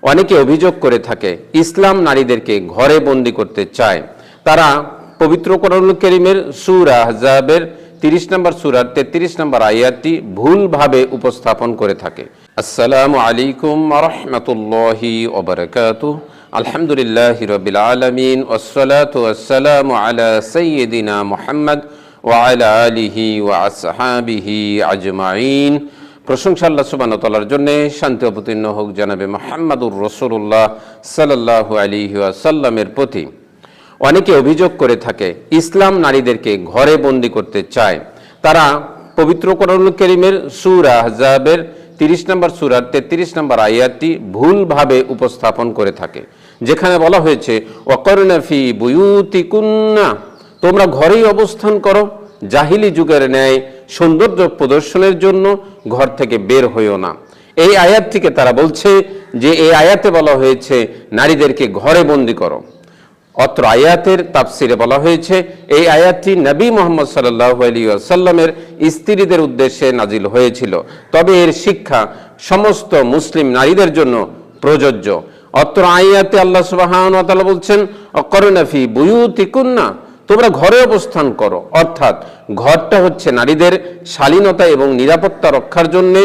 অনেকে অভিযোগ করে থাকে ইসলাম নারীদেরকে ঘরে বন্দী করতে চায়। তারা পবিত্র কোরআনুল কারীমের সূরা আহজাবের 30 নম্বর সূরার 33 নম্বর আয়াতটি ভুলভাবে উপস্থাপন করে থাকে। আসসালামু আলাইকুম ওয়া রাহমাতুল্লাহি ওয়া বারাকাতুহু। আলহামদুলিল্লাহি রাব্বিল আলামিন ওয়াসসালাতু ওয়াসসালামু আলা সাইয়্যিদিনা মুহাম্মদ ওয়া আলা আলিহি ওয়া আসহাবিহি আজমাইন। প্রশংসা আল্লাহ সুবহানাহু ওয়া তাআলার জন্য, শান্তি অবতীর্ণ হোক জনাবে মুহাম্মদুর রাসূলুল্লাহ সাল্লাল্লাহু আলাইহি ওয়াসাল্লামের প্রতি। অনেকে অভিযোগ করে থাকে ইসলাম নারীদেরকে ঘরে বন্দী করতে চায়। তারা পবিত্র কোরআনুল কারীমের সূরা আহজাবের 30 নম্বর সূরার 33 নম্বর আয়াতটি ভুলভাবে উপস্থাপন করে থাকে, যেখানে বলা হয়েছে ওয়াকরনা ফি বুয়ুতিকুন্না, তোমরা ঘরেই অবস্থান করো, জাহিলি যুগের ন্যায় সৌন্দর্য প্রদর্শনের জন্য ঘর থেকে বের হইও না। এই আয়াত থেকে তারা বলছে যে এই আয়াতে বলা হয়েছে নারীদেরকে ঘরে বন্দী করো। অত্র আয়াতের তাফসিরে বলা হয়েছে এই আয়াতটি নবী মুহাম্মদ সাল্লাল্লাহু আলাইহি ওয়াসাল্লামের স্ত্রীদের উদ্দেশ্যে নাজিল হয়েছিল, তবে এর শিক্ষা সমস্ত মুসলিম নারীদের জন্য প্রযোজ্য। অত্র আয়াতে আল্লাহ সুবহানাহু ওয়া তাআলা বলছেন ওয়াকরনা ফি বুয়ুতিকুন্না, তোমরা ঘরে অবস্থান করো, অর্থাৎ ঘরটা হচ্ছে নারীদের শালীনতা এবং নিরাপত্তা রক্ষার জন্য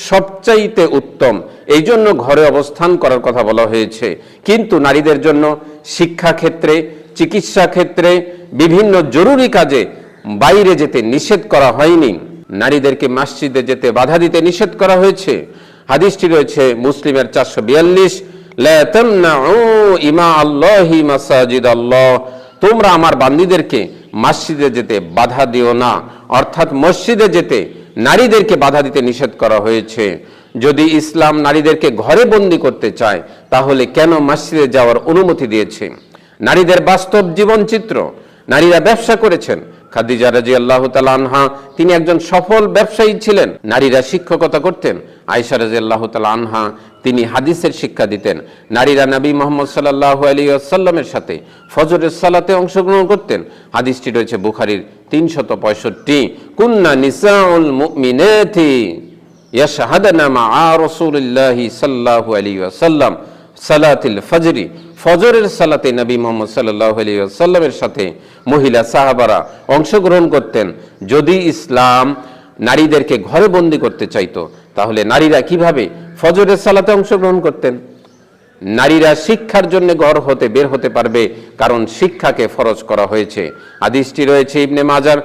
সবচাইতে উত্তম, এই জন্য ঘরে অবস্থান করার কথা বলা হয়েছে। কিন্তু নারীদের জন্য শিক্ষা ক্ষেত্রে, চিকিৎসা ক্ষেত্রে, বিভিন্ন জরুরি কাজে বাইরে যেতে নিষেধ করা হয়নি। নারীদেরকে মসজিদে যেতে বাধা দিতে নিষেধ করা হয়েছে। হাদিসটি রয়েছে মুসলিমের 442, লা তামনাউ ইমা আল্লাহি মাসাজিদ আল্লাহ, তোমরা আমার বান্দীদেরকে মসজিদে যেতে বাধা দিও না, অর্থাৎ মসজিদে যেতে নারীদেরকে বাধা দিতে নিষেধ করা হয়েছে। যদি ইসলাম নারীদেরকে ঘরে বন্দী করতে চায় তাহলে কেন মসজিদে যাওয়ার অনুমতি দিয়েছে? নারীদের বাস্তব জীবনচিত্র, নারীরা ব্যবসা করেছেন। খাদিজা রাদিয়াল্লাহু তাআলা আনহা তিনি একজন সফল ব্যবসায়ী ছিলেন। নারীরা শিক্ষকতা করতেন। আয়েশা রাদিয়াল্লাহু তাআলা আনহা তিনি হাদিসের শিক্ষা দিতেন। নারীরা নবী মুহাম্মদ সাল্লাল্লাহু আলাইহি ওয়াসাল্লামের সাথে ফজরের সালাতে অংশগ্রহণ করতেন। হাদিসটি রয়েছে বুখারীর 365। কুন্না নিসাউল মুমিনাতি ইয়াশহাদানা মা রাসূলিল্লাহি সাল্লাল্লাহু আলাইহি ওয়াসাল্লাম সালাতুল ফজরি, ফজরের সালাতে নবী মুহাম্মদ সাল্লাল্লাহু আলাইহি ওয়াসাল্লামের সাথে মহিলা সাহাবারা অংশগ্রহণ করতেন। যদি ইসলাম নারীদেরকে ঘরে বন্দী করতে চাইতো তাহলে নারীরা কিভাবে ফজরের সালাতে অংশগ্রহণ করতেন? নারীরা শিক্ষার জন্য ঘর হতে বের হতে পারবে, কারণ শিক্ষাকে ফরজ করা হয়েছে। হাদিসটি রয়েছে ইবনে মাজার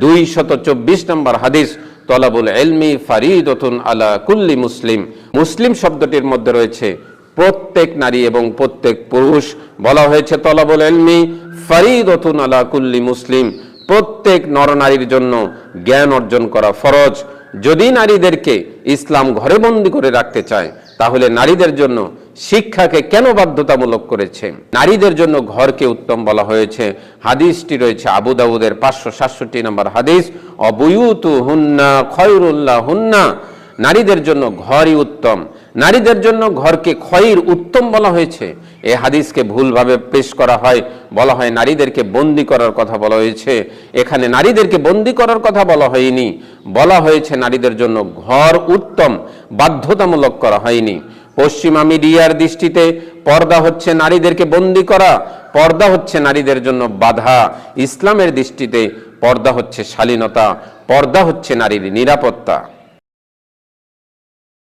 224 নম্বর হাদিস, তলাবুল ইলমি ফারিদাতুন আলা কুল্লি মুসলিম। মুসলিম শব্দটির মধ্যে রয়েছে প্রত্যেক নারী এবং প্রত্যেক পুরুষ। বলা হয়েছে তলাবুল ইলমি ফারিদাতুন আলা কুল্লি মুসলিম, প্রত্যেক নরনারীর জন্য জ্ঞান অর্জন করা ফরজ। যদি নারীদেরকে ইসলাম ঘরে বন্দী করে রাখতে চায় তাহলে নারীদের জন্য শিক্ষাকে কেন বাধ্যতামূলক করেছে? নারীদের জন্য ঘরকে উত্তম বলা হয়েছে। হাদিসটি রয়েছে আবু দাউদের 567 নম্বর হাদিস, অবুয়ুতুহুন্না খায়রুল লাহুন্না, নারীদের জন্য ঘরই উত্তম। নারীদের জন্য ঘরকে খয়র উত্তম বলা হয়েছে। এই হাদিসকে ভুলভাবে পেশ করা হয়, বলা হয় নারীদেরকে বন্দী করার কথা বলা হয়েছে। এখানে নারীদেরকে বন্দী করার কথা বলা হয়নি, বলা হয়েছে নারীদের জন্য ঘর উত্তম, বাধ্যতামূলক করা হয়নি। পশ্চিমা মিডিয়ার দৃষ্টিতে পর্দা হচ্ছে নারীদেরকে বন্দী করা, পর্দা হচ্ছে নারীদের জন্য বাধা। ইসলামের দৃষ্টিতে পর্দা হচ্ছে শালীনতা, পর্দা হচ্ছে নারীর নিরাপত্তা।